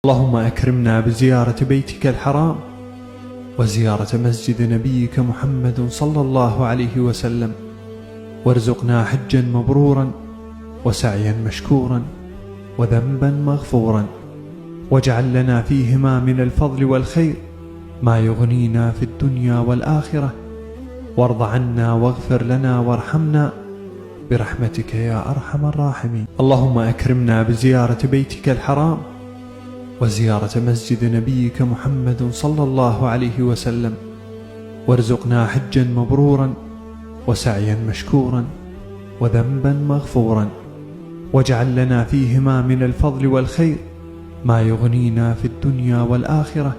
اللهم أكرمنا بزيارة بيتك الحرام وزيارة مسجد نبيك محمد صلى الله عليه وسلم، وارزقنا حجا مبرورا وسعيا مشكورا وذنبا مغفورا، واجعل لنا فيهما من الفضل والخير ما يغنينا في الدنيا والآخرة، وارض عنا واغفر لنا وارحمنا برحمتك يا أرحم الراحمين. اللهم أكرمنا بزيارة بيتك الحرام وزيارة مسجد نبيك محمد صلى الله عليه وسلم، وارزقنا حجا مبرورا وسعيا مشكورا وذنبا مغفورا، واجعل لنا فيهما من الفضل والخير ما يغنينا في الدنيا والآخرة،